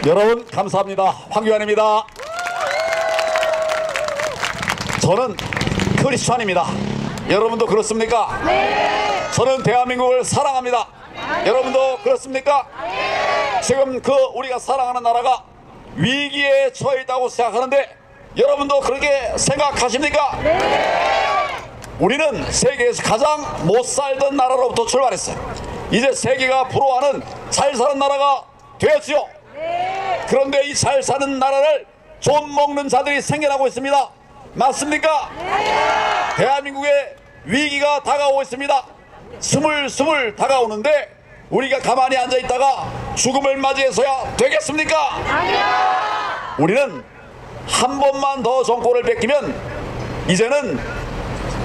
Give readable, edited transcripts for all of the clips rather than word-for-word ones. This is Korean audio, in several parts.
여러분 감사합니다. 황교안입니다. 저는 크리스찬입니다. 여러분도 그렇습니까? 네. 저는 대한민국을 사랑합니다. 네. 여러분도 그렇습니까? 네. 지금 우리가 사랑하는 나라가 위기에 처해 있다고 생각하는데 여러분도 그렇게 생각하십니까? 네. 우리는 세계에서 가장 못 살던 나라로부터 출발했어요. 이제 세계가 부러워하는 잘 사는 나라가 되었지요. 네. 그런데 이 잘 사는 나라를 좀 먹는 자들이 생겨나고 있습니다. 맞습니까? 네. 대한민국에 위기가 다가오고 있습니다. 스물스물 다가오는데 우리가 가만히 앉아있다가 죽음을 맞이해서야 되겠습니까? 아니요. 우리는 한 번만 더 정권을 뺏기면 이제는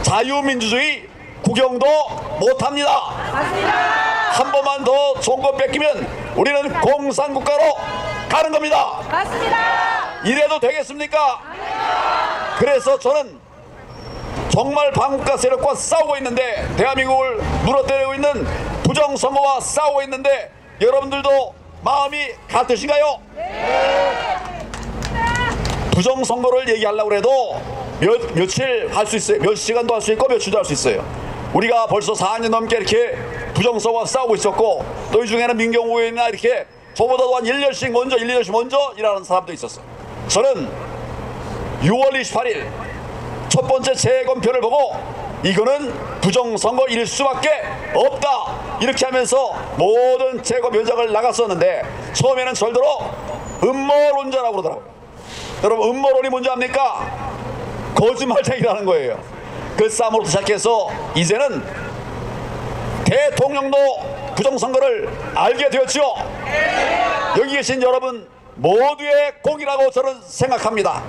자유민주주의 구경도 못합니다. 맞습니다. 한 번만 더 정권 뺏기면 우리는 공산국가로 가는 겁니다. 맞습니다. 이래도 되겠습니까? 아니요. 그래서 저는 정말 반국가 세력과 싸우고 있는데, 대한민국을 무너뜨리고 있는 부정선거와 싸우고 있는데 여러분들도 마음이 같으신가요? 네. 부정선거를 얘기하려고 해도 며칠 할 수 있어요. 몇 시간도 할 수 있고 며칠도 할 수 있어요. 우리가 벌써 4년 넘게 이렇게 부정선거와 싸우고 있었고, 또 이 중에는 민경우회나 이렇게 저보다도 한 1년씩 먼저 1, 2년씩 먼저 일하는 사람도 있었어요. 저는 6월 28일 첫 번째 재검표를 보고 이거는 부정선거일 수밖에 없다 이렇게 하면서 모든 재검 현장을 나갔었는데, 처음에는 절대로 음모론자라고 그러더라고요. 여러분, 음모론이 뭔지 압니까? 거짓말쟁이라는 거예요. 그 싸움으로부터 시작해서 이제는 대통령도 부정선거를 알게 되었죠. 여기 계신 여러분 모두의 공이라고 저는 생각합니다.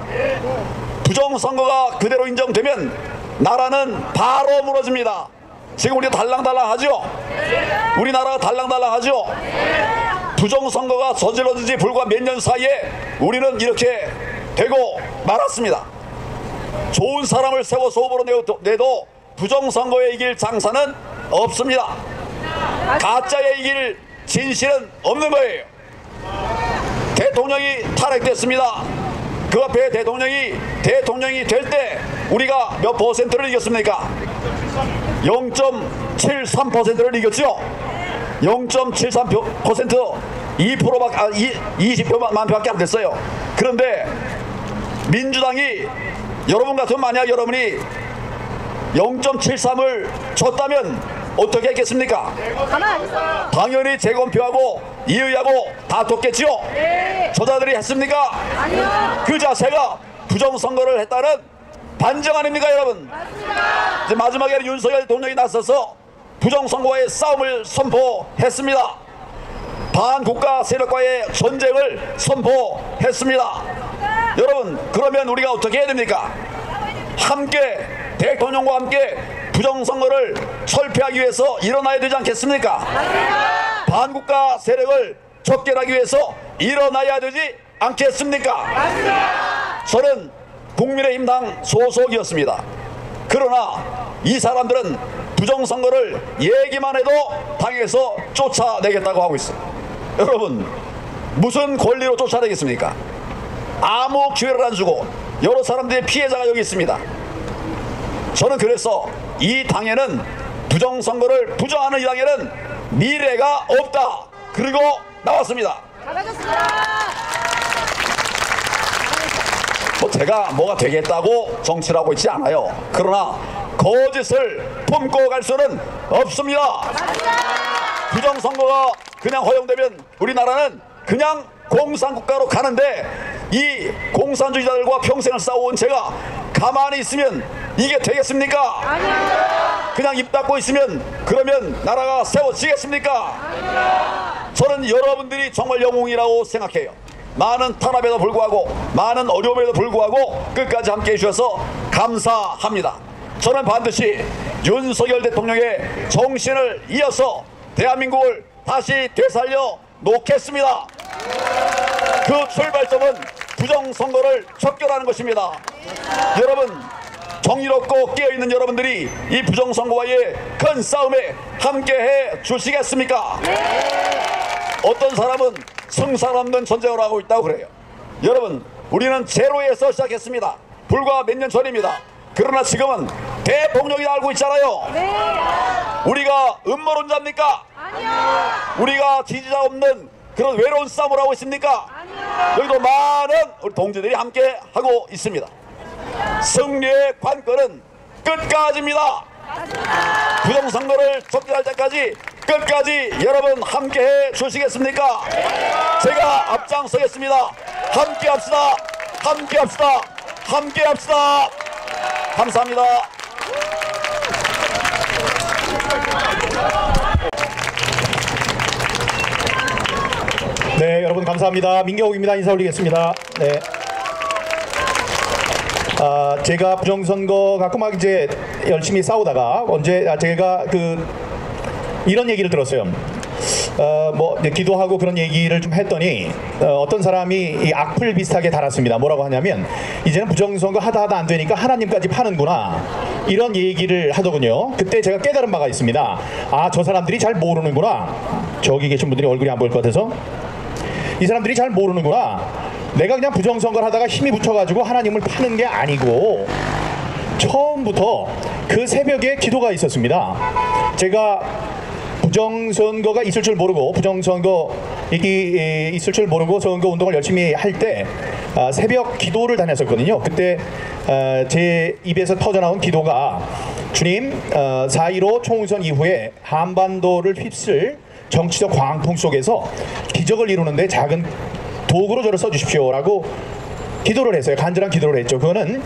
부정선거가 그대로 인정되면 나라는 바로 무너집니다. 지금 우리가 달랑달랑하죠? 우리나라가 달랑달랑하죠? 부정선거가 저질러진 지 불과 몇 년 사이에 우리는 이렇게 되고 말았습니다. 좋은 사람을 세워서 후보로 내도 부정선거에 이길 장사는 없습니다. 가짜에 이길 진실은 없는 거예요. 대통령이 탈핵됐습니다. 그 앞에 대통령이 될 때 우리가 몇 퍼센트를 이겼습니까? 0.73%를 이겼죠. 0.73% 2%밖에 20%만 표밖에 안 됐어요. 그런데 민주당이 여러분 같으면 만약 여러분이 0.73을 줬다면 어떻게 했겠습니까? 당연히 재검표하고 이의하고 다퉜겠지요. 네. 저자들이 했습니까? 아니요. 그 자체가 부정선거를 했다는 반증 아닙니까, 여러분? 맞습니다. 이제 마지막에는 윤석열 대통령이 나서서 부정선거와의 싸움을 선포했습니다. 반국가 세력과의 전쟁을 선포했습니다. 여러분, 그러면 우리가 어떻게 해야 됩니까? 함께 대통령과 함께 부정선거를 철폐하기 위해서 일어나야 되지 않겠습니까? 맞습니다. 반국가 세력을 척결하기 위해서 일어나야 되지 않겠습니까? 맞습니다. 저는 국민의힘당 소속이었습니다. 그러나 이 사람들은 부정선거를 얘기만 해도 당에서 쫓아내겠다고 하고 있어요. 여러분, 무슨 권리로 쫓아내겠습니까? 아무 기회를 안 주고 여러 사람들의 피해자가 여기 있습니다. 저는 그래서 이 당에는, 부정선거를 부정하는 이 당에는 미래가 없다. 그리고 나왔습니다. 잘하셨습니다. 제가 뭐가 되겠다고 정치를 하고 있지 않아요. 그러나 거짓을 품고 갈 수는 없습니다. 부정선거가 그냥 허용되면 우리나라는 그냥 공산국가로 가는데, 이 공산주의자들과 평생을 싸워온 제가 가만히 있으면 이게 되겠습니까? 아니요. 그냥 입 닫고 있으면 그러면 나라가 세워지겠습니까? 아니요. 저는 여러분들이 정말 영웅이라고 생각해요. 많은 탄압에도 불구하고, 많은 어려움에도 불구하고 끝까지 함께해 주셔서 감사합니다. 저는 반드시 윤석열 대통령의 정신을 이어서 대한민국을 다시 되살려 놓겠습니다. 그 출발점은 부정선거를 척결하는 것입니다. 여러분, 정의롭고 깨어있는 여러분들이 이 부정선거와의 큰 싸움에 함께해 주시겠습니까? 어떤 사람은 성산 없는 전쟁을 하고 있다고 그래요. 여러분, 우리는 제로에서 시작했습니다. 불과 몇 년 전입니다. 그러나 지금은 대통령이 알고 있잖아요. 네. 우리가 음모론자입니까? 아니요. 우리가 지지자 없는 그런 외로운 싸움을 하고 있습니까? 아니요. 여기도 많은 우리 동지들이 함께 하고 있습니다. 승리의 관건은 끝까지입니다. 부정선거를 적발할 때까지 끝까지 여러분 함께해 주시겠습니까? 제가 앞장서겠습니다. 함께합시다. 함께합시다. 함께합시다. 감사합니다. 네, 여러분 감사합니다. 민경욱입니다. 인사 올리겠습니다. 네. 제가 부정선거 갖고 막 이제 열심히 싸우다가 제가 이런 얘기를 들었어요. 뭐 이제 기도하고 그런 얘기를 좀 했더니 어떤 사람이 이 악플 비슷하게 달았습니다. 뭐라고 하냐면 이제는 부정선거 하다 안 되니까 하나님까지 파는구나, 이런 얘기를 하더군요. 그때 제가 깨달은 바가 있습니다. 아, 저 사람들이 잘 모르는구나. 저기 계신 분들이 얼굴이 안 보일 것 같아서 이 사람들이 잘 모르는구나. 내가 그냥 부정선거를 하다가 힘이 붙여가지고 하나님을 파는 게 아니고 처음부터 그 새벽에 기도가 있었습니다. 제가 부정선거가 있을 줄 모르고 부정선거 있을 줄 모르고 선거 운동을 열심히 할 때 새벽 기도를 다녔었거든요. 그때 제 입에서 터져나온 기도가 주님, 4.15 총선 이후에 한반도를 휩쓸 정치적 광풍 속에서 기적을 이루는데 작은 도구로 저를 써주십시오 라고 기도를 했어요. 간절한 기도를 했죠. 그거는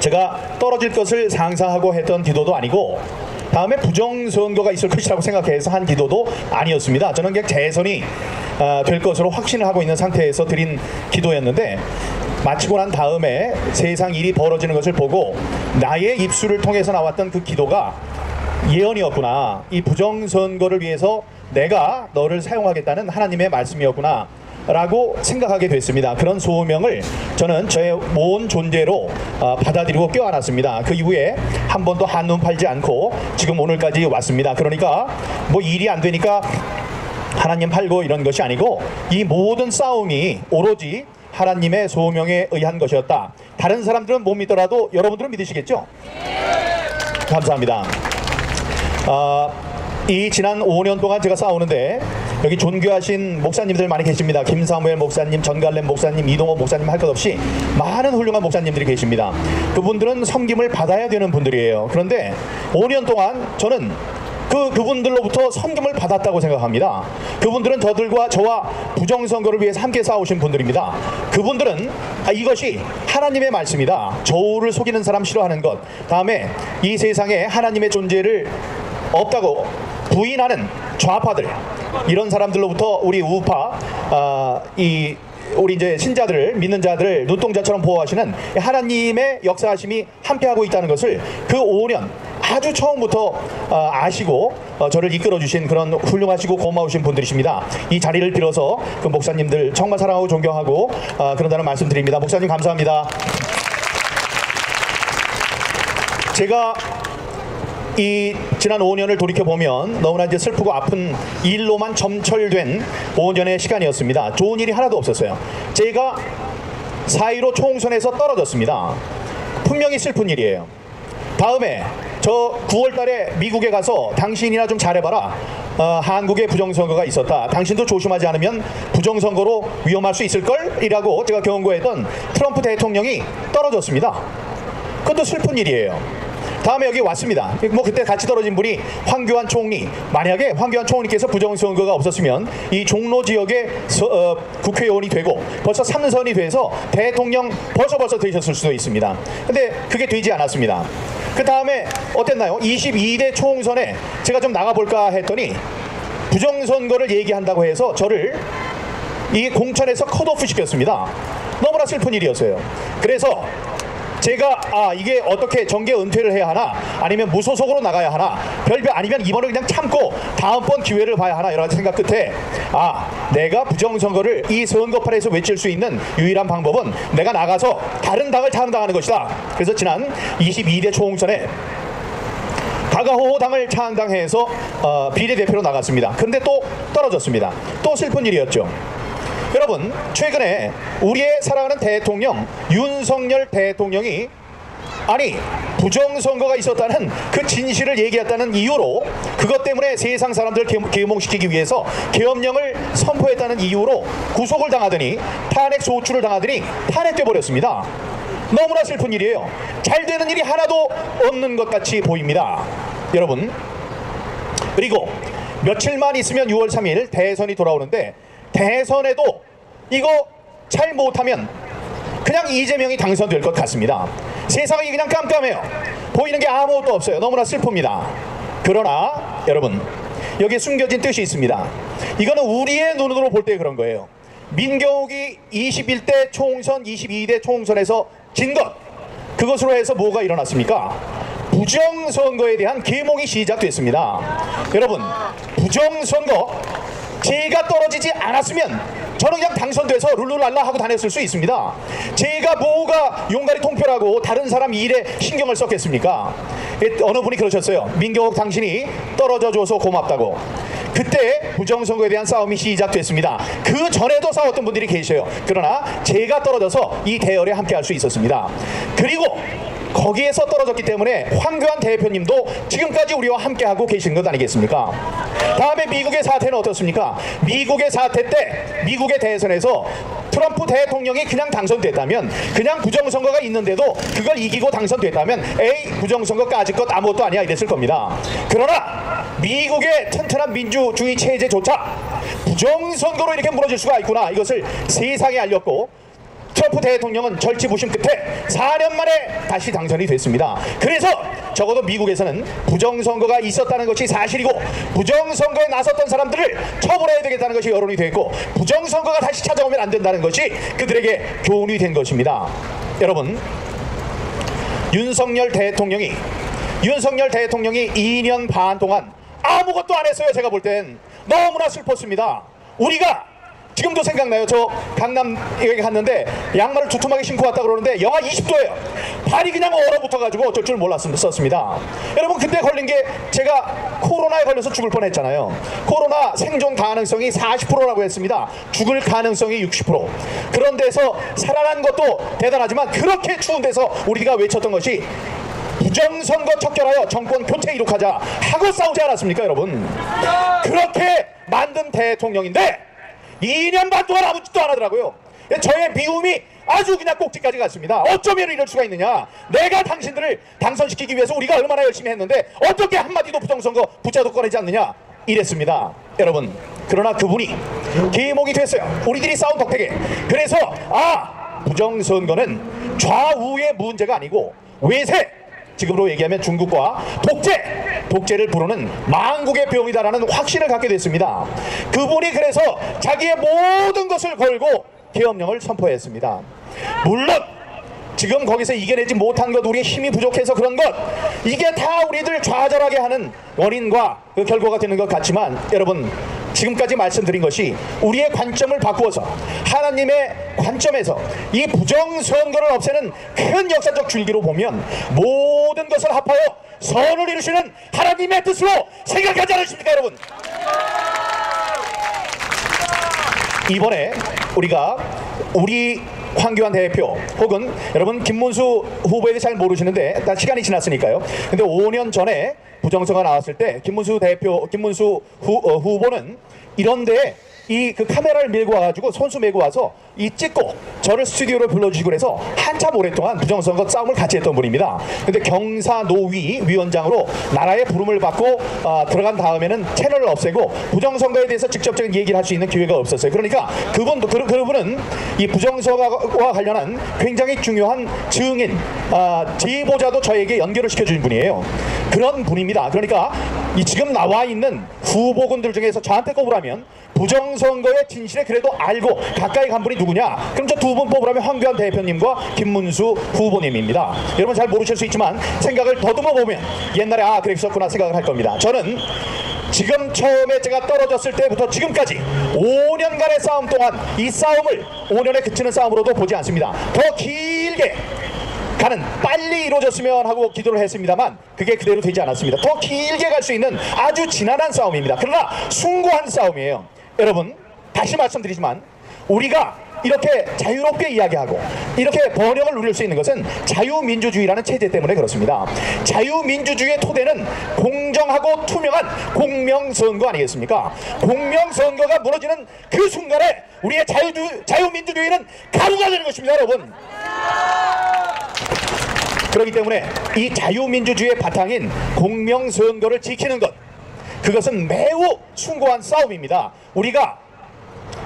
제가 떨어질 것을 상상하고 했던 기도도 아니고 다음에 부정선거가 있을 것이라고 생각해서 한 기도도 아니었습니다. 저는 그냥 재선이 될 것으로 확신을 하고 있는 상태에서 드린 기도였는데, 마치고 난 다음에 세상 일이 벌어지는 것을 보고 나의 입술을 통해서 나왔던 그 기도가 예언이었구나. 이 부정선거를 위해서 내가 너를 사용하겠다는 하나님의 말씀이었구나 라고 생각하게 됐습니다. 그런 소명을 저는 저의 온 존재로 받아들이고 껴안았습니다. 그 이후에 한 번도 한눈 팔지 않고 지금 오늘까지 왔습니다. 그러니까 뭐 일이 안 되니까 하나님 팔고 이런 것이 아니고 이 모든 싸움이 오로지 하나님의 소명에 의한 것이었다. 다른 사람들은 못 믿더라도 여러분들은 믿으시겠죠? 감사합니다. 이 지난 5년 동안 제가 싸우는데 여기 존귀하신 목사님들 많이 계십니다. 김사무엘 목사님, 전갈렘 목사님, 이동호 목사님 할 것 없이 많은 훌륭한 목사님들이 계십니다. 그분들은 섬김을 받아야 되는 분들이에요. 그런데 5년 동안 저는 그분들로부터 섬김을 받았다고 생각합니다. 그분들은 저와 부정선거를 위해서 함께 싸우신 분들입니다. 그분들은 이것이 하나님의 말씀이다. 저울을 속이는 사람 싫어하는 것, 다음에 이 세상에 하나님의 존재를 없다고 부인하는 좌파들, 이런 사람들로부터 우리 우파 우리 이제 신자들을, 믿는 자들을 눈동자처럼 보호하시는 하나님의 역사하심이 함께하고 있다는 것을 그 5년 아주 처음부터 아시고 저를 이끌어 주신 그런 훌륭하시고 고마우신 분들이십니다. 이 자리를 빌어서 그 목사님들 정말 사랑하고 존경하고 그런다는 말씀 드립니다. 목사님 감사합니다. 제가 이 지난 5년을 돌이켜보면 너무나 이제 슬프고 아픈 일로만 점철된 5년의 시간이었습니다. 좋은 일이 하나도 없었어요. 제가 4.15 총선에서 떨어졌습니다. 분명히 슬픈 일이에요. 다음에 저 9월 달에 미국에 가서 당신이나 좀 잘해봐라. 한국에 부정선거가 있었다. 당신도 조심하지 않으면 부정선거로 위험할 수 있을걸? 이라고 제가 경고했던 트럼프 대통령이 떨어졌습니다. 그것도 슬픈 일이에요. 다음에 여기 왔습니다. 뭐 그때 같이 떨어진 분이 황교안 총리. 만약에 황교안 총리께서 부정선거가 없었으면 이 종로 지역의 국회의원이 되고 벌써 3선이 돼서 대통령 벌써 되셨을 수도 있습니다. 근데 그게 되지 않았습니다. 그 다음에 어땠나요? 22대 총선에 제가 좀 나가볼까 했더니 부정선거를 얘기한다고 해서 저를 이 공천에서 컷오프 시켰습니다. 너무나 슬픈 일이었어요. 그래서 제가 이게 어떻게 정계 은퇴를 해야 하나, 아니면 무소속으로 나가야 하나, 아니면 이번을 그냥 참고 다음번 기회를 봐야 하나, 여러 가지 생각 끝에 내가 부정선거를 이 선거판에서 외칠 수 있는 유일한 방법은 내가 나가서 다른 당을 창당하는 것이다. 그래서 지난 22대 총선에 가가호 당을 창당해서 비례대표로 나갔습니다. 근데 또 떨어졌습니다. 또 슬픈 일이었죠. 여러분, 최근에 우리의 사랑하는 대통령 윤석열 대통령이 부정선거가 있었다는 그 진실을 얘기했다는 이유로, 그것 때문에 세상 사람들을 계몽시키기 위해서 계엄령을 선포했다는 이유로 구속을 당하더니, 탄핵 소추를 당하더니 탄핵돼 버렸습니다. 너무나 슬픈 일이에요. 잘 되는 일이 하나도 없는 것 같이 보입니다, 여러분. 그리고 며칠만 있으면 6월 3일 대선이 돌아오는데, 대선에도 이거 잘 못하면 그냥 이재명이 당선될 것 같습니다. 세상이 그냥 깜깜해요. 보이는 게 아무것도 없어요. 너무나 슬픕니다. 그러나 여러분, 여기에 숨겨진 뜻이 있습니다. 이거는 우리의 눈으로 볼 때 그런 거예요. 민경욱이 21대 총선, 22대 총선에서 진 것, 그것으로 해서 뭐가 일어났습니까? 부정선거에 대한 계몽이 시작됐습니다. 여러분, 부정선거, 제가 떨어지지 않았으면 저는 그냥 당선돼서 룰루랄라 하고 다녔을 수 있습니다. 제가 뭐가 용가리 통표라고 다른 사람 일에 신경을 썼겠습니까? 어느 분이 그러셨어요. 민경욱 당신이 떨어져줘서 고맙다고. 그때 부정선거에 대한 싸움이 시작됐습니다. 그 전에도 싸웠던 분들이 계셔요. 그러나 제가 떨어져서 이 대열에 함께 할 수 있었습니다. 그리고 거기에서 떨어졌기 때문에 황교안 대표님도 지금까지 우리와 함께하고 계신 것 아니겠습니까? 다음에 미국의 사태는 어떻습니까? 미국의 사태 때, 미국의 대선에서 트럼프 대통령이 그냥 당선됐다면, 그냥 부정선거가 있는데도 그걸 이기고 당선됐다면, 에이, 부정선거까지 것 아무것도 아니야 이랬을 겁니다. 그러나 미국의 튼튼한 민주주의 체제조차 부정선거로 이렇게 무너질 수가 있구나, 이것을 세상에 알렸고, 트럼프 대통령은 절치부심 끝에 4년 만에 다시 당선이 됐습니다. 그래서 적어도 미국에서는 부정선거가 있었다는 것이 사실이고, 부정선거에 나섰던 사람들을 처벌해야 되겠다는 것이 여론이 됐고, 부정선거가 다시 찾아오면 안 된다는 것이 그들에게 교훈이 된 것입니다. 여러분, 윤석열 대통령이 2년 반 동안 아무것도 안 했어요. 제가 볼 땐 너무나 슬펐습니다. 우리가 지금도 생각나요. 저 강남에 갔는데 양말을 두툼하게 신고 왔다 그러는데 영하 20도예요. 발이 그냥 얼어붙어가지고 어쩔 줄 몰랐었습니다. 여러분, 그때 걸린 게, 제가 코로나에 걸려서 죽을 뻔했잖아요. 코로나 생존 가능성이 40%라고 했습니다. 죽을 가능성이 60%. 그런 데서 살아난 것도 대단하지만, 그렇게 추운 데서 우리가 외쳤던 것이 부정선거 척결하여 정권 교체 이룩하자 하고 싸우지 않았습니까, 여러분? 그렇게 만든 대통령인데 2년 반 동안 아무 짓도 안 하더라고요. 저의 미움이 아주 그냥 꼭지까지 갔습니다. 어쩌면 이럴 수가 있느냐. 내가 당신들을 당선시키기 위해서 우리가 얼마나 열심히 했는데 어떻게 한마디도 부정선거 붙자도 꺼내지 않느냐, 이랬습니다, 여러분. 그러나 그분이 계몽이 됐어요. 우리들이 싸운 덕택에. 그래서 부정선거는 좌우의 문제가 아니고 외세, 지금으로 얘기하면 중국과 독재를 부르는 망국의 병이다라는 확신을 갖게 됐습니다. 그분이 그래서 자기의 모든 것을 걸고 계엄령을 선포했습니다. 물론 지금 거기서 이겨내지 못한 것, 우리의 힘이 부족해서 그런 것, 이게 다 우리들 좌절하게 하는 원인과 그 결과가 되는 것 같지만, 여러분, 지금까지 말씀드린 것이 우리의 관점을 바꾸어서 하나님의 관점에서 이 부정선거를 없애는 큰 역사적 줄기로 보면 모든 것을 합하여 선을 이루시는 하나님의 뜻으로 생각하지 않으십니까, 여러분? 이번에 우리 황교안 대표, 혹은 여러분 김문수 후보에 대해 잘 모르시는데 일단 시간이 지났으니까요. 근데 5년 전에 부정선거가 나왔을 때 김문수 후보는 이런데 그 카메라를 밀고 와가지고 손수 메고 와서 찍고 저를 스튜디오로 불러주시고 그래서 한참 오랫동안 부정선거 싸움을 같이 했던 분입니다. 근데 경사노위 위원장으로 나라의 부름을 받고 들어간 다음에는 채널을 없애고 부정선거에 대해서 직접적인 얘기를 할 수 있는 기회가 없었어요. 그러니까 그분은 이 부정선거와 관련한 굉장히 중요한 증인, 제보자도 저에게 연결을 시켜준 분이에요. 그런 분입니다. 그러니까 지금 나와 있는 후보군들 중에서 저한테 꼽으라면 부정선거의 진실에 그래도 알고 가까이 간 분이 누구냐? 그럼 저 두 분 뽑으라면 황교안 대표님과 김문수 후보님입니다. 여러분 잘 모르실 수 있지만 생각을 더듬어 보면 옛날에 그랬었구나 생각을 할 겁니다. 저는 지금 처음에 제가 떨어졌을 때부터 지금까지 5년간의 싸움 동안 이 싸움을 5년에 그치는 싸움으로도 보지 않습니다. 더 길게 가는 빨리 이루어졌으면 하고 기도를 했습니다만 그게 그대로 되지 않았습니다. 더 길게 갈 수 있는 아주 지난한 싸움입니다. 그러나 숭고한 싸움이에요. 여러분, 다시 말씀드리지만 우리가 이렇게 자유롭게 이야기하고 이렇게 번영을 누릴 수 있는 것은 자유민주주의라는 체제 때문에 그렇습니다. 자유민주주의의 토대는 공정하고 투명한 공명선거 아니겠습니까? 공명선거가 무너지는 그 순간에 우리의 자유민주주의는 가루가 되는 것입니다, 여러분. 그렇기 때문에 이 자유민주주의의 바탕인 공명선거를 지키는 것, 그것은 매우 숭고한 싸움입니다. 우리가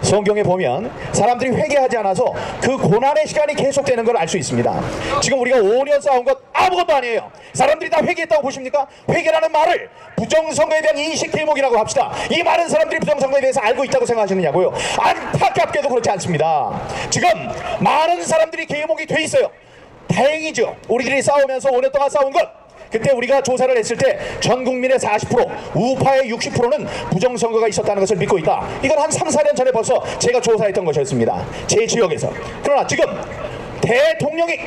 성경에 보면 사람들이 회개하지 않아서 그 고난의 시간이 계속되는 걸 알 수 있습니다. 지금 우리가 5년 싸운 것 아무것도 아니에요. 사람들이 다 회개했다고 보십니까? 회개라는 말을 부정선거에 대한 인식 대목이라고 합시다. 이 많은 사람들이 부정선거에 대해서 알고 있다고 생각하시느냐고요? 안타깝게도 그렇지 않습니다. 지금 많은 사람들이 계목이 돼 있어요. 다행이죠. 우리들이 싸우면서 5년 동안 싸운 것, 그때 우리가 조사를 했을 때 전 국민의 40%, 우파의 60%는 부정선거가 있었다는 것을 믿고 있다. 이건 한 3, 4년 전에 벌써 제가 조사했던 것이었습니다. 제 지역에서. 그러나 지금 대통령이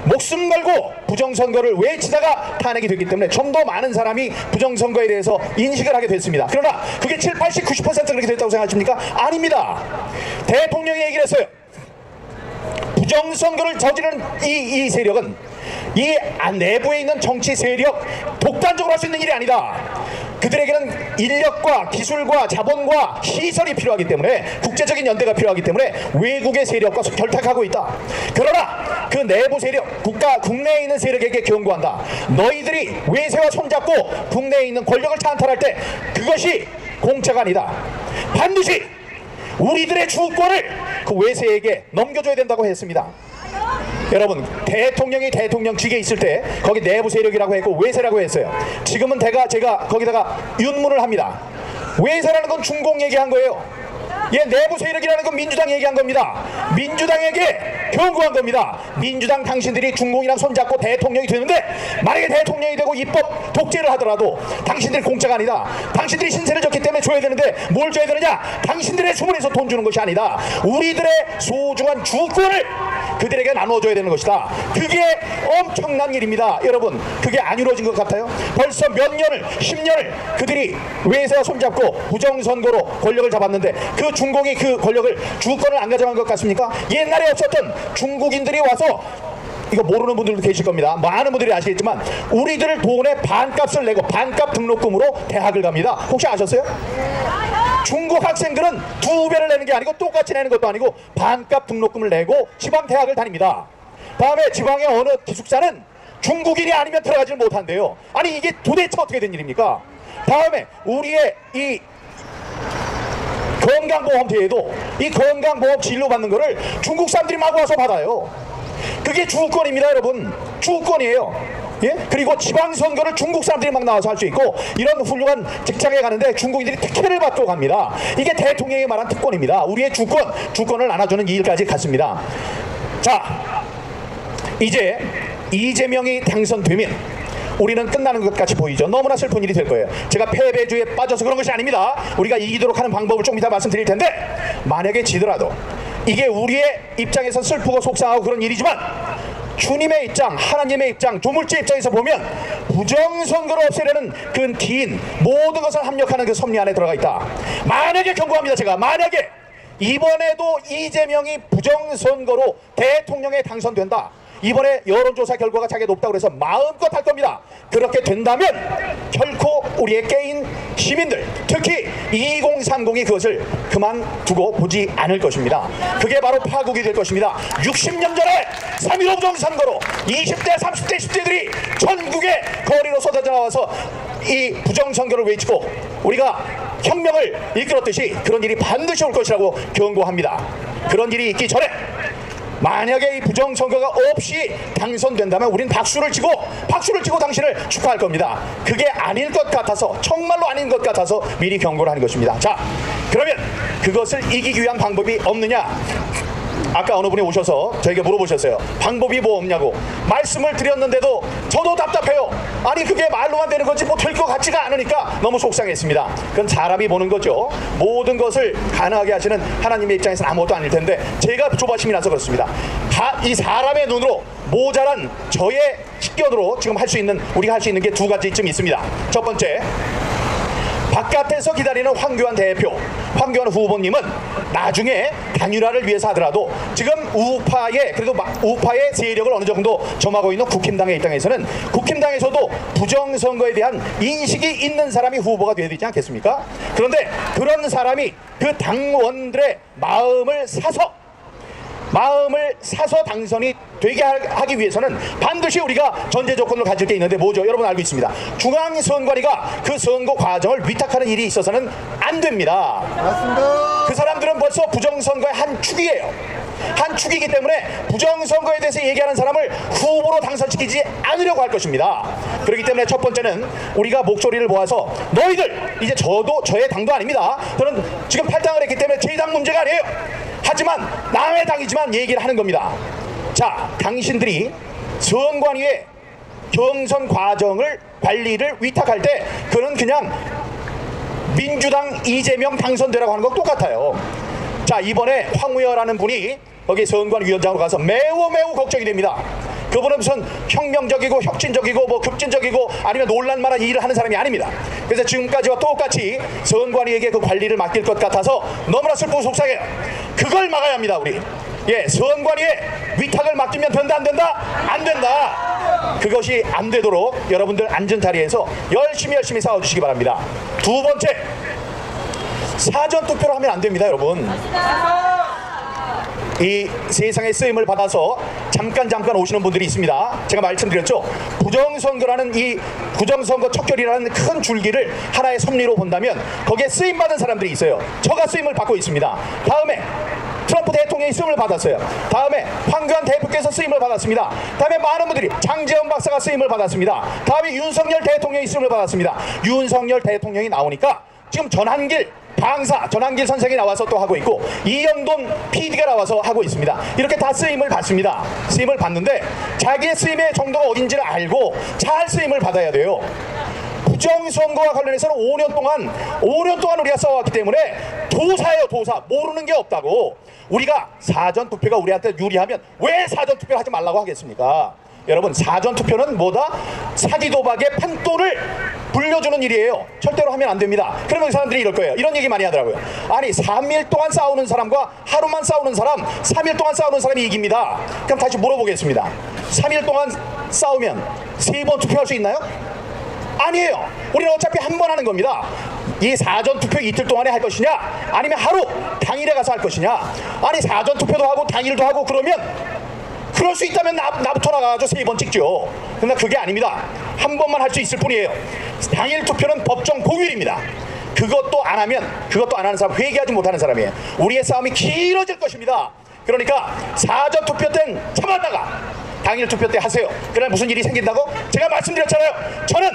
목숨 걸고 부정선거를 외치다가 탄핵이 됐기 때문에 좀 더 많은 사람이 부정선거에 대해서 인식을 하게 됐습니다. 그러나 그게 7, 80, 90% 그렇게 됐다고 생각하십니까? 아닙니다. 대통령이 얘기를 했어요. 부정선거를 저지르는 이 세력은 이 내부에 있는 정치 세력 독단적으로 할 수 있는 일이 아니다. 그들에게는 인력과 기술과 자본과 시설이 필요하기 때문에, 국제적인 연대가 필요하기 때문에 외국의 세력과 결탁하고 있다. 그러나 그 내부 세력, 국내에 있는 세력에게 경고한다. 너희들이 외세와 손잡고 국내에 있는 권력을 찬탈할 때 그것이 공짜가 아니다. 반드시 우리들의 주권을 그 외세에게 넘겨줘야 된다고 했습니다. 여러분, 대통령이 대통령직에 있을 때 거기 내부 세력이라고 했고 외세라고 했어요. 지금은 제가 거기다가 윤문을 합니다. 외세라는 건 중공 얘기한 거예요. 내부 세력이라는 건 민주당 얘기한 겁니다. 민주당에게 경고한 겁니다. 민주당 당신들이 중공이랑 손잡고 대통령이 되는데, 만약에 대통령이 되고 입법 독재를 하더라도 당신들이 공짜가 아니다. 당신들이 신세를 졌기 때문에 줘야 되는데 뭘 줘야 되느냐? 당신들의 주머니에서 돈 주는 것이 아니다. 우리들의 소중한 주권을 그들에게 나눠줘야 되는 것이다. 그게 엄청난 일입니다. 여러분, 그게 안 이루어진 것 같아요? 벌써 몇 년을, 10년을 그들이 외세와 손잡고 부정선거로 권력을 잡았는데 그 중공이 그 권력을, 주권을 안 가져간 것 같습니까? 옛날에 없었던 중국인들이 와서, 이거 모르는 분들도 계실 겁니다. 많은 분들이 아시겠지만 우리들 돈의 반값을 내고 반값 등록금으로 대학을 갑니다. 혹시 아셨어요? 중국 학생들은 2배를 내는 게 아니고 똑같이 내는 것도 아니고 반값 등록금을 내고 지방 대학을 다닙니다. 다음에 지방의 어느 기숙사는 중국인이 아니면 들어가지 못한대요. 아니, 이게 도대체 어떻게 된 일입니까? 다음에 우리의 이 건강보험제에도 이 건강보험 진료 받는 거를 중국 사람들이 막 와서 받아요. 그게 주권입니다, 여러분. 주권이에요. 그리고 지방선거를 중국 사람들이 막 나와서 할 수 있고, 이런 훌륭한 직장에 가는데 중국인들이 특혜를 받고 갑니다. 이게 대통령이 말한 특권입니다. 우리의 주권을 나눠주는 일까지 갔습니다. 자, 이제 이재명이 당선되면 우리는 끝나는 것 같이 보이죠. 너무나 슬픈 일이 될 거예요. 제가 패배주의에 빠져서 그런 것이 아닙니다. 우리가 이기도록 하는 방법을 좀 이따 말씀드릴 텐데, 만약에 지더라도 이게 우리의 입장에서 슬프고 속상하고 그런 일이지만 주님의 입장, 하나님의 입장, 조물주의 입장에서 보면 부정선거를 없애려는 그 긴 모든 것을 합력하는 그 섭리 안에 들어가 있다. 만약에 경고합니다. 제가 만약에 이번에도 이재명이 부정선거로 대통령에 당선된다, 이번에 여론조사 결과가 자기가 높다고 해서 마음껏 할 겁니다. 그렇게 된다면 결코 우리의 깨인 시민들, 특히 2030이 그것을 그만두고 보지 않을 것입니다. 그게 바로 파국이 될 것입니다. 60년 전에 3.15 부정선거로 20대, 30대, 10대들이 전국의 거리로 쏟아져 나와서 이 부정선거를 외치고 우리가 혁명을 이끌었듯이 그런 일이 반드시 올 것이라고 경고합니다. 그런 일이 있기 전에 만약에 이 부정선거가 없이 당선된다면 우린 박수를 치고 당신을 축하할 겁니다. 그게 아닐 것 같아서, 정말로 아닌 것 같아서 미리 경고를 하는 것입니다. 자, 그러면 그것을 이기기 위한 방법이 없느냐? 아까 어느 분이 오셔서 저에게 물어보셨어요. 방법이 뭐 없냐고. 말씀을 드렸는데도 저도 답답해요. 아니 그게 말로만 되는 건지 뭐 될 것 같지가 않으니까 너무 속상했습니다. 그건 사람이 보는 거죠. 모든 것을 가능하게 하시는 하나님의 입장에서는 아무것도 아닐 텐데 제가 조바심이 나서 그렇습니다. 이 사람의 눈으로 모자란 저의 식견으로 지금 우리가 할 수 있는 게 두 가지쯤 있습니다. 첫 번째, 바깥에서 기다리는 황교안 대표, 황교안 후보님은 나중에 단일화를 위해서 하더라도 지금 우파의 세력을 어느 정도 점하고 있는 국힘당의 입장에서는 국힘당에서도 부정선거에 대한 인식이 있는 사람이 후보가 되어야 되지 않겠습니까? 그런데 그런 사람이 그 당원들의 마음을 사서 당선이 되게 하기 위해서는 반드시 우리가 전제 조건을 가질 게 있는데 뭐죠? 여러분 알고 있습니다. 중앙선관위가 그 선거 과정을 위탁하는 일이 있어서는 안 됩니다. 맞습니다. 그 사람들은 벌써 부정선거의 한 축이에요. 한 축이기 때문에 부정선거에 대해서 얘기하는 사람을 후보로 당선시키지 않으려고 할 것입니다. 그렇기 때문에 첫 번째는 우리가 목소리를 모아서 너희들, 이제 저의 당도 아닙니다. 저는 지금 탈당을 했기 때문에 제 당 문제가 아니에요. 하지만 남의 당이지만 얘기를 하는 겁니다. 자, 당신들이 선관위에 경선 과정을 관리를 위탁할 때 그는 그냥 민주당 이재명 당선되라고 하는 거 똑같아요. 자, 이번에 황우여라는 분이 거기 선관위원장으로 가서 매우 걱정이 됩니다. 그분은 무슨 혁명적이고 혁신적이고 뭐 급진적이고 아니면 논란만한 일을 하는 사람이 아닙니다. 그래서 지금까지와 똑같이 선관위에게 그 관리를 맡길 것 같아서 너무나 슬프고 속상해요. 그걸 막아야 합니다, 우리. 예, 선관위에 위탁을 맡기면 된다, 안 된다? 안 된다. 그것이 안 되도록 여러분들 앉은 자리에서 열심히 싸워주시기 바랍니다. 두 번째, 사전투표를 하면 안 됩니다, 여러분. 이 세상의 쓰임을 받아서 잠깐 오시는 분들이 있습니다. 제가 말씀드렸죠. 부정선거라는 이 부정선거 척결이라는 큰 줄기를 하나의 섭리로 본다면 거기에 쓰임받은 사람들이 있어요. 저가 쓰임을 받고 있습니다. 다음에 트럼프 대통령이 쓰임을 받았어요. 다음에 황교안 대표께서 쓰임을 받았습니다. 다음에 많은 분들이 장제원 박사가 쓰임을 받았습니다. 다음에 윤석열 대통령이 쓰임을 받았습니다. 윤석열 대통령이 나오니까 지금 전한길 선생이 나와서 또 하고 있고 이영돈 PD가 나와서 하고 있습니다. 이렇게 다 쓰임을 받습니다. 쓰임을 받는데 자기의 쓰임의 정도가 어딘지를 알고 잘 쓰임을 받아야 돼요. 부정선거와 관련해서는 5년 동안 우리가 싸워왔기 때문에 도사예요, 도사. 모르는 게 없다고. 우리가 사전투표가 우리한테 유리하면 왜 사전투표를 하지 말라고 하겠습니까? 여러분, 사전투표는 뭐다? 사기 도박의 판도를 불려주는 일이에요. 절대로 하면 안 됩니다. 그러면 사람들이 이럴 거예요. 이런 얘기 많이 하더라고요. 아니 3일 동안 싸우는 사람과 하루만 싸우는 사람, 3일 동안 싸우는 사람이 이깁니다. 그럼 다시 물어보겠습니다. 3일 동안 싸우면 3번 투표할 수 있나요? 아니에요. 우리는 어차피 한 번 하는 겁니다. 이 사전투표 이틀 동안에 할 것이냐, 아니면 하루 당일에 가서 할 것이냐. 아니 사전투표도 하고 당일도 하고 그러면 그럴 수 있다면 나부터 나가가지고 3번 찍죠. 근데 그게 아닙니다. 한 번만 할 수 있을 뿐이에요. 당일 투표는 법정 공휴일입니다. 그것도 안 하는 사람, 회개하지 못하는 사람이에요. 우리의 싸움이 길어질 것입니다. 그러니까 사전 투표 때는 참았다가 당일 투표 때 하세요. 그날 무슨 일이 생긴다고? 제가 말씀드렸잖아요. 저는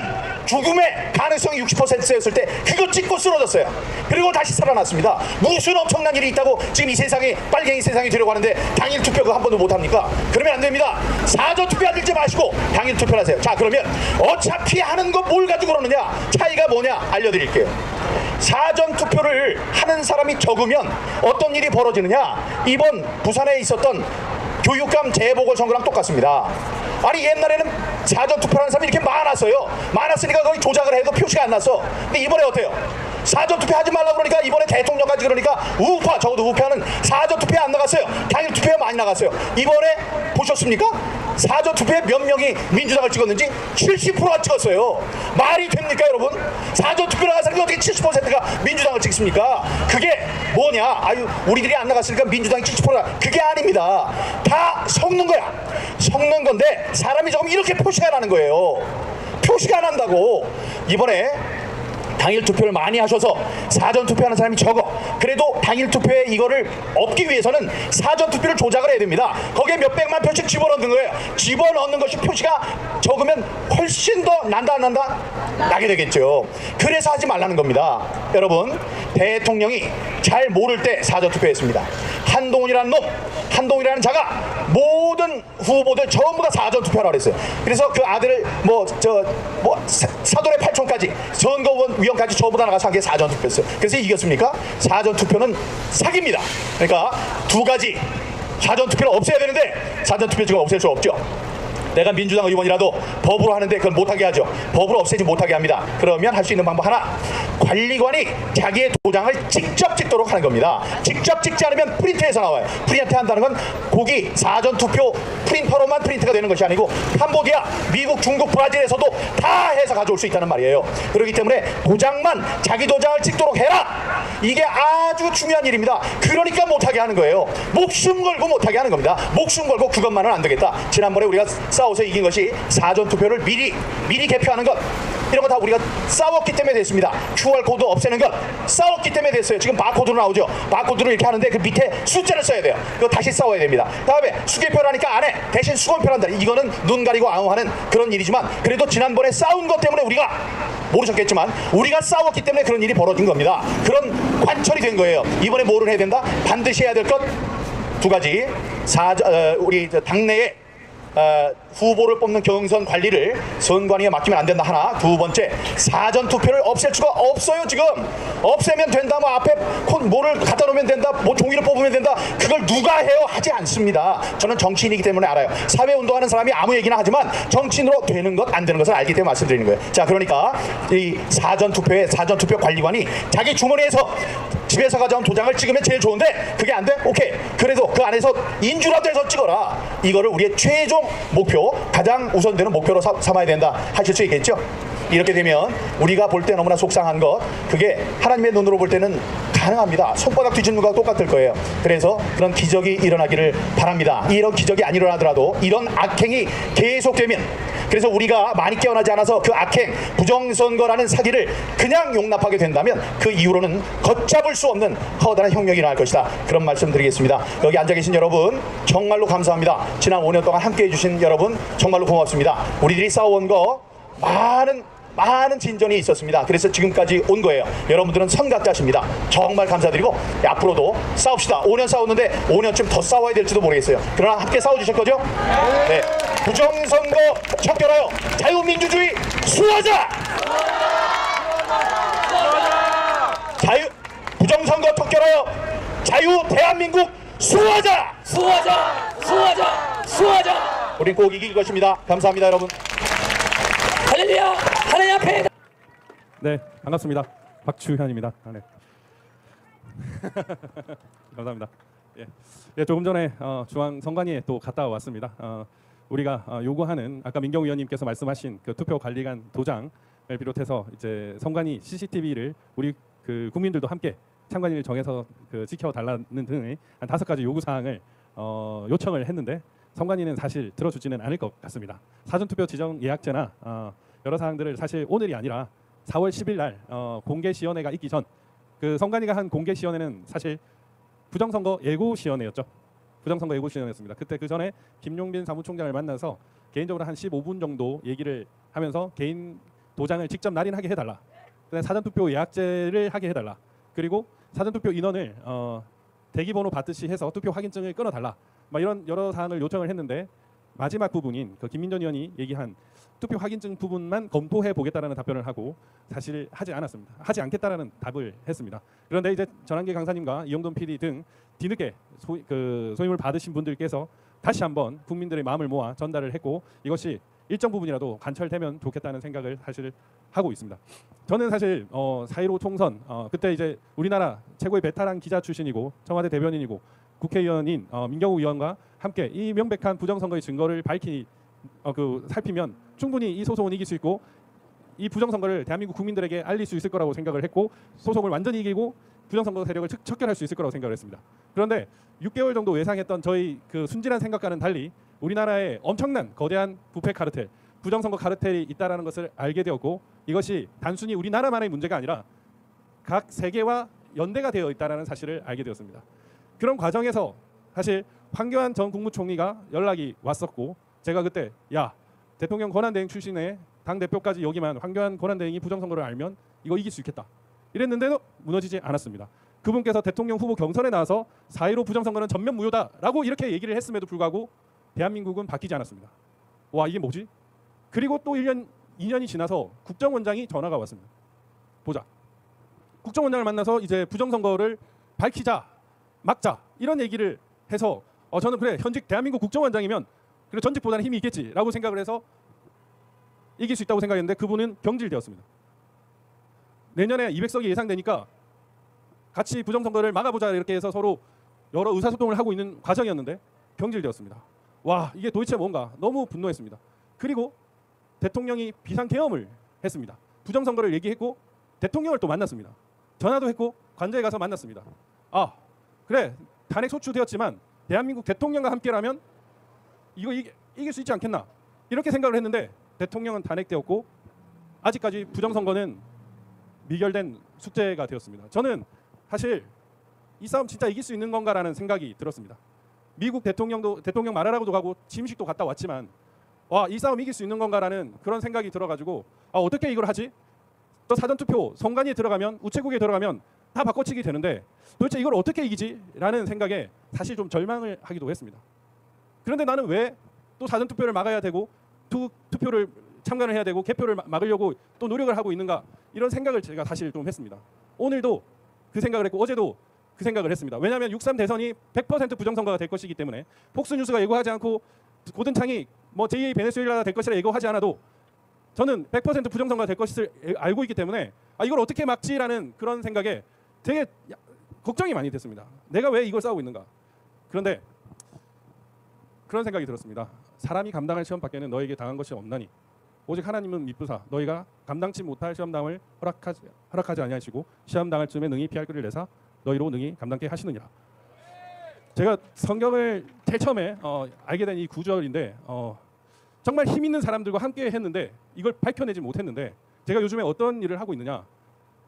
죽음의 가능성이 60%였을 때 그거 찍고 쓰러졌어요. 그리고 다시 살아났습니다. 무슨 엄청난 일이 있다고 지금 이 세상이 빨갱이 세상이 되려고 하는데 당일 투표 그거 한 번도 못합니까? 그러면 안 됩니다. 사전 투표 하지 마시고 당일 투표를 하세요. 자, 그러면 어차피 하는 거 뭘 가지고 그러느냐, 차이가 뭐냐 알려드릴게요. 사전 투표를 하는 사람이 적으면 어떤 일이 벌어지느냐, 이번 부산에 있었던 교육감 재보궐선거랑 똑같습니다. 아니 옛날에는 사전투표하는 사람이 이렇게 많았으니까 거기 조작을 해도 표시가 안 났어. 근데 이번에 어때요? 사전투표 하지 말라고 그러니까 이번에 대통령까지 그러니까 적어도 우파는 사전투표에 안 나갔어요. 당일투표에 많이 나갔어요. 이번에 보셨습니까? 사전투표에 몇 명이 민주당을 찍었는지 70%가 찍었어요. 말이 됩니까 여러분? 사전투표 나간 사람이 어떻게 70%가 민주당을 찍습니까? 그게 뭐냐? 아유 우리들이 안 나갔으니까 민주당이 70%가 그게 아닙니다. 다 섞는 거야. 섞는 건데 사람이 조금 이렇게 표시가 나는 거예요. 표시가 난다고. 이번에 당일 투표를 많이 하셔서 사전 투표하는 사람이 적어. 그래도 당일 투표에 이거를 얻기 위해서는 사전 투표를 조작을 해야 됩니다. 거기에 몇백만 표씩 집어넣는 거예요. 집어넣는 것이 표시가 적으면 훨씬 더 난다 안 난다? 나게 되겠죠. 그래서 하지 말라는 겁니다. 여러분, 대통령이 잘 모를 때 사전 투표했습니다. 한동훈이라는 놈, 한동훈이라는 자가 모든 후보들 전부 다 사전 투표하라고 그랬어요. 그래서 그 아들을 사돈의 팔촌까지 선거위원까지 전부 다 나가서 한 게 사전 투표였어요. 그래서 이겼습니까? 사전 투표는 사기입니다. 그러니까 두 가지, 사전 투표를 없애야 되는데 사전 투표 지금 없앨 수 없죠. 내가 민주당 의원이라도 법으로 하는데 그걸 못하게 하죠. 법으로 없애지 못하게 합니다. 그러면 할 수 있는 방법 하나, 관리관이 자기의 도장을 직접 찍도록 하는 겁니다. 직접 찍지 않으면 프린트해서 나와요. 프린트 한다는 건 고기 사전투표 프린터로만 프린트가 되는 것이 아니고 캄보디아, 미국, 중국, 브라질에서도 다 해서 가져올 수 있다는 말이에요. 그렇기 때문에 도장만 자기 도장을 찍도록 해라. 이게 아주 중요한 일입니다. 그러니까 못하게 하는 거예요. 목숨 걸고 못하게 하는 겁니다. 목숨 걸고 그것만은 안 되겠다. 지난번에 우리가 싸워서 이긴 것이 사전투표를 미리 개표하는 것, 이런 거 다 우리가 싸웠기 때문에 됐습니다. QR코드 없애는 것 싸웠기 때문에 됐어요. 지금 바코드로 나오죠. 바코드로 이렇게 하는데 그 밑에 숫자를 써야 돼요. 그거 다시 싸워야 됩니다. 다음에 수개표라니까 안 해. 대신 수건표를 한다. 이거는 눈 가리고 아웅하는 그런 일이지만, 그래도 지난번에 싸운 것 때문에 우리가, 모르셨겠지만 우리가 싸웠기 때문에 그런 일이 벌어진 겁니다. 그런 관철이 된 거예요. 이번에 뭐를 해야 된다? 반드시 해야 될 것 두 가지. 우리 당내에 후보를 뽑는 경선 관리를 선관위에 맡기면 안 된다 하나. 두 번째, 사전 투표를 없앨 수가 없어요. 지금 없애면 된다, 뭐 앞에 뭐를 갖다 놓으면 된다, 뭐 종이를 뽑으면 된다, 그걸 누가 해요? 하지 않습니다. 저는 정치인이기 때문에 알아요. 사회운동하는 사람이 아무 얘기나 하지만 정치인으로 되는 것 안 되는 것을 알기 때문에 말씀드리는 거예요. 자, 그러니까 이 사전투표에 사전투표 관리관이 자기 주머니에서 집에서 가져온 도장을 찍으면 제일 좋은데 그게 안 돼? 오케이. 그래도 그 안에서 인주라도 해서 찍어라. 이거를 우리의 최종 목표, 가장 우선되는 목표로 삼아야 된다 하실 수 있겠죠? 이렇게 되면 우리가 볼 때 너무나 속상한 것, 그게 하나님의 눈으로 볼 때는 가능합니다. 손바닥 뒤집는 거하고 똑같을 거예요. 그래서 그런 기적이 일어나기를 바랍니다. 이런 기적이 안 일어나더라도 이런 악행이 계속되면, 그래서 우리가 많이 깨어나지 않아서 그 악행, 부정선거라는 사기를 그냥 용납하게 된다면 그 이후로는 걷잡을 수 없는 커다란 혁명이 일어날 것이다. 그런 말씀 드리겠습니다. 여기 앉아 계신 여러분 정말로 감사합니다. 지난 5년 동안 함께해 주신 여러분 정말로 고맙습니다. 우리들이 싸워온 거 많은 진전이 있었습니다. 그래서 지금까지 온 거예요. 여러분들은 선각자십니다. 정말 감사드리고 앞으로도 싸웁시다. 5년 싸웠는데 5년쯤 더 싸워야 될지도 모르겠어요. 그러나 함께 싸워주실 거죠? 네. 부정선거 척결하여 자유민주주의 수호하자! 부정선거 척결하여 자유 대한민국 수호하자! 수호하자! 우린 꼭 이길 것입니다. 감사합니다, 여러분. 할렐루야! 하나님 앞에. 네, 반갑습니다. 박주현입니다. 네. 감사합니다. 예, 조금 전에 중앙선관위에 또 갔다 왔습니다. 우리가 요구하는 아까 민경우 의원님께서 말씀하신 그 투표 관리관 도장을 비롯해서 이제 선관위 CCTV를 우리 그 국민들도 함께 참관인을 정해서 그 지켜달라는 등의 한 5가지 요구 사항을 요청을 했는데 선관위는 사실 들어주지는 않을 것 같습니다. 사전투표 지정 예약제나 여러 사항들을 사실 오늘이 아니라 4월 10일 날 공개 시연회가 있기 전, 그 선관위가 한 공개 시연회는 사실 부정선거 예고 시연회였죠. 부정선거 예고 시연회였습니다. 그때 그 전에 김용빈 사무총장을 만나서 개인적으로 한 15분 정도 얘기를 하면서 개인 도장을 직접 날인하게 해달라. 사전투표 예약제를 하게 해달라. 그리고 사전투표 인원을 대기번호 받듯이 해서 투표 확인증을 끊어달라. 막 이런 여러 사항을 요청을 했는데 마지막 부분인 그 김민전 의원이 얘기한 투표 확인증 부분만 검토해 보겠다라는 답변을 하고 사실 하지 않았습니다. 하지 않겠다라는 답을 했습니다. 그런데 이제 전한계 강사님과 이영돈 PD 등 뒤늦게 소임을 받으신 분들께서 다시 한번 국민들의 마음을 모아 전달을 했고, 이것이 일정 부분이라도 관철되면 좋겠다는 생각을 사실 하고 있습니다. 저는 사실 4.15 총선 그때 이제 우리나라 최고의 베테랑 기자 출신이고 청와대 대변인이고 국회의원인 민경우 의원과 함께 이 명백한 부정선거의 증거를 살피면 충분히 이 소송은 이길 수 있고 이 부정선거를 대한민국 국민들에게 알릴 수 있을 거라고 생각을 했고, 소송을 완전히 이기고 부정선거 세력을 척결할 수 있을 거라고 생각을 했습니다. 그런데 6개월 정도 예상했던 저희 그 순진한 생각과는 달리 우리나라에 엄청난 거대한 부패 카르텔, 부정선거 카르텔이 있다는 것을 알게 되었고, 이것이 단순히 우리나라만의 문제가 아니라 각 세계와 연대가 되어 있다는 사실을 알게 되었습니다. 그런 과정에서 사실 황교안 전 국무총리가 연락이 왔었고, 제가 그때 야, 대통령 권한대행 출신의 당대표까지 여기만 황교안 권한대행이 부정선거를 알면 이거 이길 수 있겠다 이랬는데도 무너지지 않았습니다. 그분께서 대통령 후보 경선에 나와서 4.15 부정선거는 전면 무효다라고 이렇게 얘기를 했음에도 불구하고 대한민국은 바뀌지 않았습니다. 와, 이게 뭐지? 그리고 또 1년, 2년이 지나서 국정원장이 전화가 왔습니다. 보자. 국정원장을 만나서 이제 부정선거를 밝히자, 막자 이런 얘기를 해서 저는 그래, 현직 대한민국 국정원장이면 그래 전직보다는 힘이 있겠지라고 생각을 해서 이길 수 있다고 생각했는데 그분은 경질되었습니다. 내년에 200석이 예상되니까 같이 부정선거를 막아보자 이렇게 해서 서로 여러 의사소통을 하고 있는 과정이었는데 경질되었습니다. 와, 이게 도대체 뭔가 너무 분노했습니다. 그리고 대통령이 비상계엄을 했습니다. 부정선거를 얘기했고 대통령을 또 만났습니다. 전화도 했고 관저에 가서 만났습니다. 아, 그래, 탄핵 소추되었지만 대한민국 대통령과 함께라면 이거 이길 수 있지 않겠나 이렇게 생각을 했는데 대통령은 탄핵되었고 아직까지 부정선거는 미결된 숙제가 되었습니다. 저는 사실 이 싸움 진짜 이길 수 있는 건가라는 생각이 들었습니다. 미국 대통령도 대통령 말하라고도 가고 취임식도 갔다 왔지만 와, 이 싸움 이길 수 있는 건가라는 그런 생각이 들어가지고 어떻게 이걸 하지? 또 사전투표 선관위에 들어가면 우체국에 들어가면 다 바꿔치기 되는데 도대체 이걸 어떻게 이기지? 라는 생각에 사실 좀 절망을 하기도 했습니다. 그런데 나는 왜 또 사전투표를 막아야 되고 투표를 참관을 해야 되고 개표를 막으려고 또 노력을 하고 있는가 이런 생각을 제가 사실 좀 했습니다. 오늘도 그 생각을 했고 어제도 그 생각을 했습니다. 왜냐하면 6.3 대선이 100% 부정선거가 될 것이기 때문에 폭스뉴스가 예고하지 않고 고든창이 뭐 제2의 베네수엘라가 될 것이라 예고하지 않아도 저는 100% 부정선거가 될 것을 알고 있기 때문에 이걸 어떻게 막지라는 그런 생각에 되게 걱정이 많이 됐습니다. 내가 왜 이걸 싸우고 있는가. 그런데 그런 생각이 들었습니다. 사람이 감당할 시험 밖에는 너에게 당한 것이 없나니 오직 하나님은 미쁘사 너희가 감당치 못할 시험당을 허락하지 아니하시고 시험 당할 쯤에 능히 피할 길을 내사 너희로 능히 감당케 하시느니라. 제가 성경을 제일 처음에 알게 된 이 구절인데 정말 힘 있는 사람들과 함께 했는데 이걸 밝혀내지 못했는데 제가 요즘에 어떤 일을 하고 있느냐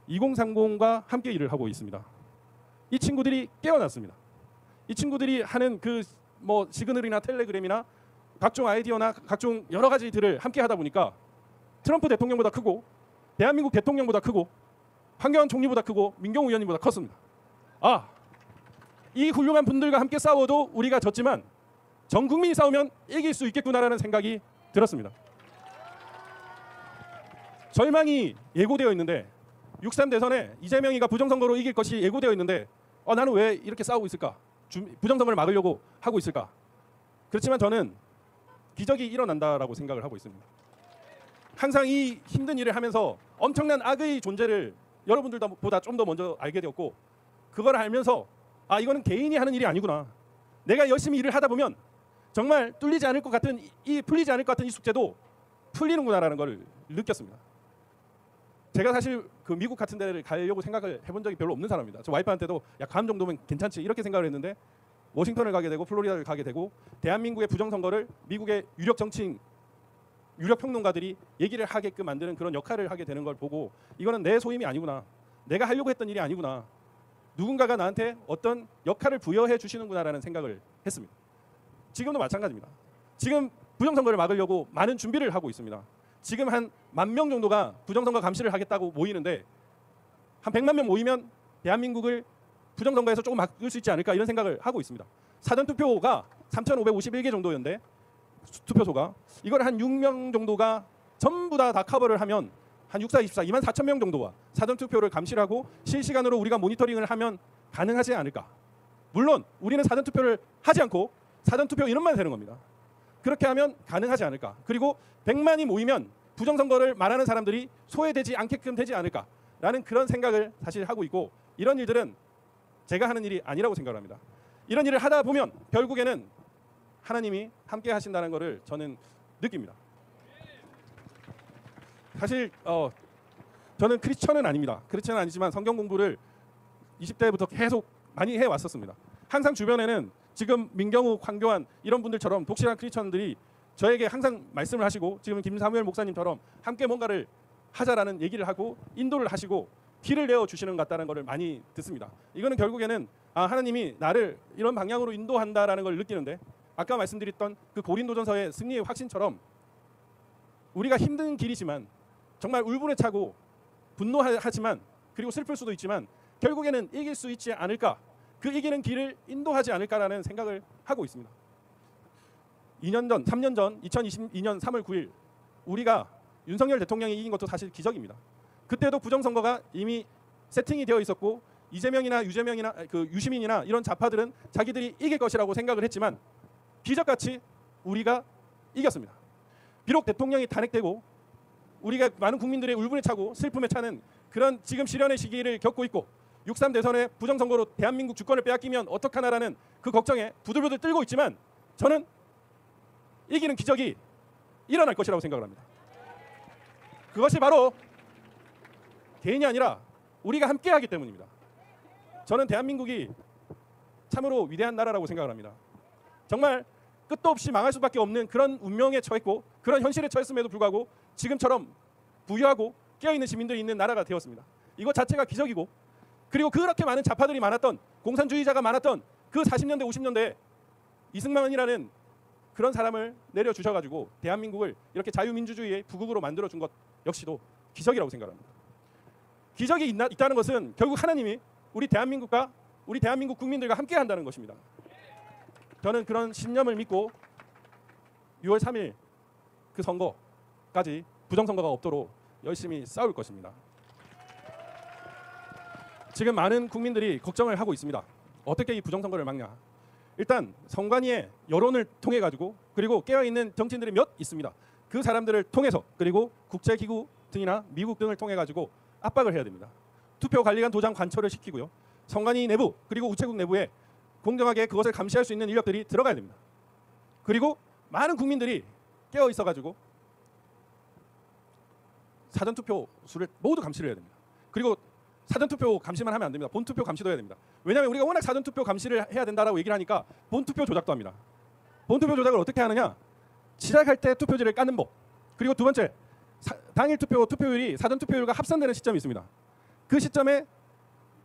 2030과 함께 일을 하고 있습니다. 이 친구들이 깨어났습니다. 이 친구들이 하는 그 뭐 시그널이나 텔레그램이나 각종 아이디어나 각종 여러 가지들을 함께 하다 보니까 트럼프 대통령보다 크고 대한민국 대통령보다 크고 황교안 총리보다 크고 민경우 의원님보다 컸습니다. 이 훌륭한 분들과 함께 싸워도 우리가 졌지만 전 국민이 싸우면 이길 수 있겠구나라는 생각이 들었습니다. 절망이 예고되어 있는데 6.3 대선에 이재명이가 부정선거로 이길 것이 예고되어 있는데 나는 왜 이렇게 싸우고 있을까? 부정선거를 막으려고 하고 있을까? 그렇지만 저는 기적이 일어난다라고 생각을 하고 있습니다. 항상 이 힘든 일을 하면서 엄청난 악의 존재를 여러분들보다 좀 더 먼저 알게 되었고 그걸 알면서 이거는 개인이 하는 일이 아니구나. 내가 열심히 일을 하다 보면 정말 풀리지 않을 것 같은 이 숙제도 풀리는구나라는 걸 느꼈습니다. 제가 사실 그 미국 같은 데를 가려고 생각을 해본 적이 별로 없는 사람입니다. 저 와이프한테도 야, 감 정도면 괜찮지 이렇게 생각을 했는데 워싱턴을 가게 되고 플로리다를 가게 되고 대한민국의 부정선거를 미국의 유력 정치인, 유력 평론가들이 얘기를 하게끔 만드는 그런 역할을 하게 되는 걸 보고 이거는 내 소임이 아니구나. 내가 하려고 했던 일이 아니구나. 누군가가 나한테 어떤 역할을 부여해 주시는구나라는 생각을 했습니다. 지금도 마찬가지입니다. 지금 부정선거를 막으려고 많은 준비를 하고 있습니다. 지금 한 10,000명 정도가 부정선거 감시를 하겠다고 모이는데 한 100만 명 모이면 대한민국을 부정선거에서 조금 막을 수 있지 않을까 이런 생각을 하고 있습니다. 사전투표가 3,551개 정도였는데 투표소가 이걸 한 6명 정도가 전부 다 커버를 하면 한 6424 24,000명 정도와 사전투표를 감시를 하고 실시간으로 우리가 모니터링을 하면 가능하지 않을까. 물론 우리는 사전투표를 하지 않고 사전투표 이름만 되는 겁니다. 그렇게 하면 가능하지 않을까. 그리고 100만이 모이면 부정선거를 말하는 사람들이 소외되지 않게끔 되지 않을까라는 그런 생각을 사실 하고 있고 이런 일들은 제가 하는 일이 아니라고 생각을 합니다. 이런 일을 하다 보면 결국에는 하나님이 함께 하신다는 것을 저는 느낍니다. 사실 저는 크리스천은 아닙니다. 크리스천은 아니지만 성경 공부를 20대부터 계속 많이 해왔었습니다. 항상 주변에는 지금 민경우, 황교안 이런 분들처럼 독실한 크리스천들이 저에게 항상 말씀을 하시고 지금 김사무엘 목사님처럼 함께 뭔가를 하자라는 얘기를 하고 인도를 하시고 길을 내어주시는 것 같다는 것을 많이 듣습니다. 이거는 결국에는 하나님이 나를 이런 방향으로 인도한다라는 걸 느끼는데 아까 말씀드렸던 그 고린도전서의 승리의 확신처럼 우리가 힘든 길이지만 정말 울분에 차고 분노하지만 그리고 슬플 수도 있지만 결국에는 이길 수 있지 않을까, 그 이기는 길을 인도하지 않을까라는 생각을 하고 있습니다. 2년 전, 3년 전 2022년 3월 9일 우리가 윤석열 대통령이 이긴 것도 사실 기적입니다. 그때도 부정선거가 이미 세팅이 되어 있었고 이재명이나 유재명이나 그 유시민이나 이런 좌파들은 자기들이 이길 것이라고 생각을 했지만 기적같이 우리가 이겼습니다. 비록 대통령이 탄핵되고 우리가 많은 국민들의 울분에 차고 슬픔에 차는 그런 지금 시련의 시기를 겪고 있고 6.3 대선에 부정선거로 대한민국 주권을 빼앗기면 어떡하나라는 그 걱정에 부들부들 떨고 있지만 저는 이기는 기적이 일어날 것이라고 생각을 합니다. 그것이 바로 개인이 아니라 우리가 함께하기 때문입니다. 저는 대한민국이 참으로 위대한 나라라고 생각을 합니다. 정말 끝도 없이 망할 수밖에 없는 그런 운명에 처했고 그런 현실에 처했음에도 불구하고 지금처럼 부유하고 깨어있는 시민들이 있는 나라가 되었습니다. 이것 자체가 기적이고, 그리고 그렇게 많은 좌파들이 많았던, 공산주의자가 많았던 그 40년대 50년대에 이승만이라는 그런 사람을 내려주셔가지고 대한민국을 이렇게 자유민주주의의 부국으로 만들어준 것 역시도 기적이라고 생각합니다. 기적이 있다는 것은 결국 하나님이 우리 대한민국과 우리 대한민국 국민들과 함께 한다는 것입니다. 저는 그런 신념을 믿고 6월 3일 그 선거까지 부정선거가 없도록 열심히 싸울 것입니다. 지금 많은 국민들이 걱정을 하고 있습니다. 어떻게 이 부정선거를 막냐. 일단 선관위의 여론을 통해 가지고, 그리고 깨어있는 정치인들이 몇 있습니다. 그 사람들을 통해서, 그리고 국제기구 등이나 미국 등을 통해 가지고 압박을 해야 됩니다. 투표관리관 도장 관철을 시키고요. 선관위 내부 그리고 우체국 내부에 공정하게 그것을 감시할 수 있는 인력들이 들어가야 됩니다. 그리고 많은 국민들이 깨어 있어 가지고 사전투표 수를 모두 감시를 해야 됩니다. 그리고 사전투표 감시만 하면 안 됩니다. 본투표 감시도 해야 됩니다. 왜냐하면 우리가 워낙 사전투표 감시를 해야 된다라고 얘기를 하니까 본투표 조작도 합니다. 본투표 조작을 어떻게 하느냐? 시작할 때 투표지를 까는 법. 그리고 두 번째, 당일 투표율이 사전투표율과 합산되는 시점이 있습니다. 그 시점에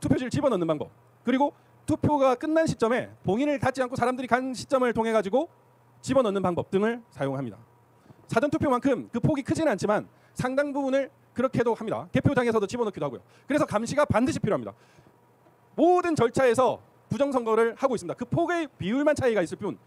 투표지를 집어넣는 방법. 그리고 투표가 끝난 시점에 봉인을 닫지 않고 사람들이 간 시점을 통해 가지고 집어넣는 방법 등을 사용합니다. 사전투표만큼 그 폭이 크지는 않지만 상당 부분을 그렇게도 합니다. 개표장에서도 집어넣기도 하고요. 그래서 감시가 반드시 필요합니다. 모든 절차에서 부정선거를 하고 있습니다. 그 폭의 비율만 차이가 있을 뿐,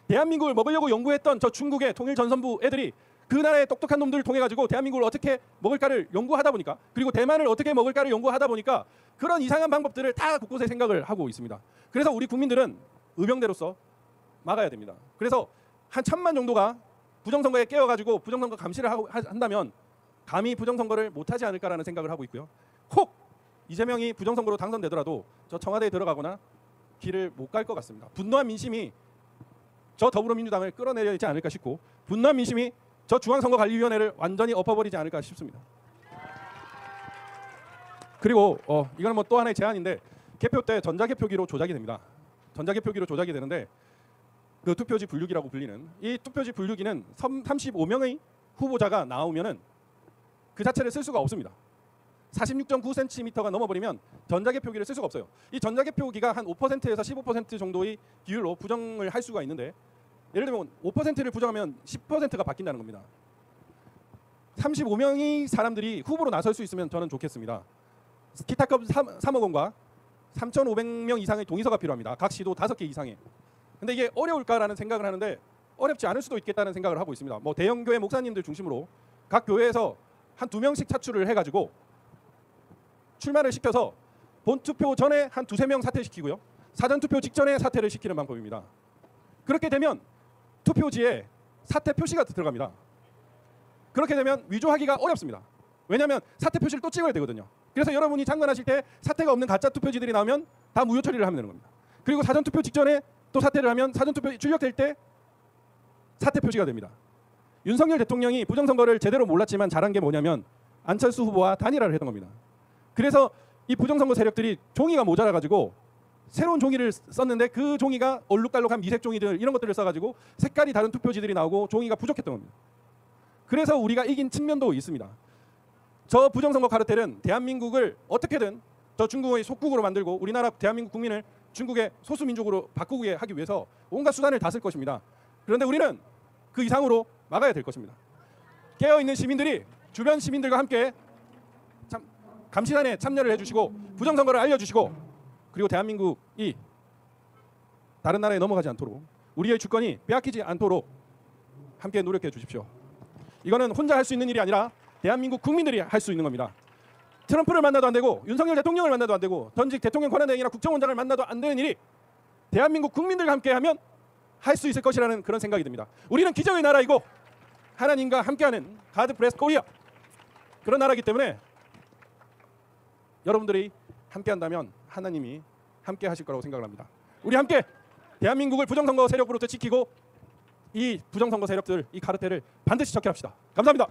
대한민국을 먹으려고 연구했던 저 중국의 통일전선부 애들이 그 나라의 똑똑한 놈들을 통해 가지고 대한민국을 어떻게 먹을까를 연구하다 보니까, 그리고 대만을 어떻게 먹을까를 연구하다 보니까 그런 이상한 방법들을 다 곳곳에 생각을 하고 있습니다. 그래서 우리 국민들은 의병대로서 막아야 됩니다. 그래서 한 1000만 정도가 부정선거에 깨어가지고 부정선거 감시를 한다면 감히 부정선거를 못하지 않을까라는 생각을 하고 있고요. 혹 이재명이 부정선거로 당선되더라도 저 청와대에 들어가거나 길을 못 갈 것 같습니다. 분노한 민심이 저 더불어민주당을 끌어내리지 않을까 싶고, 분노한 민심이 저 중앙선거관리위원회를 완전히 엎어버리지 않을까 싶습니다. 그리고 이거는 뭐 또 하나의 제안인데, 개표 때 전자개표기로 조작이 됩니다. 전자개표기로 조작이 되는데 그 투표지 분류기라고 불리는 이 투표지 분류기는 35명의 후보자가 나오면은 그 자체를 쓸 수가 없습니다. 46.9cm가 넘어버리면 전자개표기를 쓸 수가 없어요. 이 전자개표기가 한 5%에서 15% 정도의 비율로 부정을 할 수가 있는데, 예를 들면 5%를 부정하면 10%가 바뀐다는 겁니다. 35명의 사람들이 후보로 나설 수 있으면 저는 좋겠습니다. 기타급 3억 원과 3,500명 이상의 동의서가 필요합니다. 각 시도 5개 이상의. 근데 이게 어려울까라는 생각을 하는데 어렵지 않을 수도 있겠다는 생각을 하고 있습니다. 뭐 대형 교회 목사님들 중심으로 각 교회에서 한 2명씩 차출을 해가지고 출마를 시켜서 본투표 전에 한 2~3명 사퇴시키고요. 사전투표 직전에 사퇴를 시키는 방법입니다. 그렇게 되면 투표지에 사퇴 표시가 들어갑니다. 그렇게 되면 위조하기가 어렵습니다. 왜냐하면 사퇴 표시를 또 찍어야 되거든요. 그래서 여러분이 장관하실 때 사퇴가 없는 가짜 투표지들이 나오면 다 무효 처리를 하면 되는 겁니다. 그리고 사전투표 직전에 또 사퇴를 하면 사전투표 출력될 때 사퇴 표시가 됩니다. 윤석열 대통령이 부정선거를 제대로 몰랐지만 잘한 게 뭐냐면 안철수 후보와 단일화를 했던 겁니다. 그래서 이 부정선거 세력들이 종이가 모자라가지고 새로운 종이를 썼는데 그 종이가 얼룩달룩한 미색 종이들 이런 것들을 써가지고 색깔이 다른 투표지들이 나오고 종이가 부족했던 겁니다. 그래서 우리가 이긴 측면도 있습니다. 저 부정선거 카르텔은 대한민국을 어떻게든 저 중국의 속국으로 만들고 우리나라 대한민국 국민을 중국의 소수민족으로 바꾸게 하기 위해서 온갖 수단을 다 쓸 것입니다. 그런데 우리는 그 이상으로 막아야 될 것입니다. 깨어있는 시민들이 주변 시민들과 함께 참 감시단에 참여를 해주시고 부정선거를 알려주시고 그리고 대한민국이 다른 나라에 넘어가지 않도록 우리의 주권이 빼앗기지 않도록 함께 노력해 주십시오. 이거는 혼자 할 수 있는 일이 아니라 대한민국 국민들이 할 수 있는 겁니다. 트럼프를 만나도 안 되고 윤석열 대통령을 만나도 안 되고 전직 대통령 권한대행이나 국정원장을 만나도 안 되는 일이 대한민국 국민들과 함께하면 할 수 있을 것이라는 그런 생각이 듭니다. 우리는 기적의 나라이고 하나님과 함께하는 가드 브레스 코리아 그런 나라이기 때문에 여러분들이 함께한다면 하나님이 함께하실 거라고 생각을 합니다. 우리 함께 대한민국을 부정선거 세력으로부터 지키고 이 부정선거 세력들 이 카르텔을 반드시 척결합시다. 감사합니다.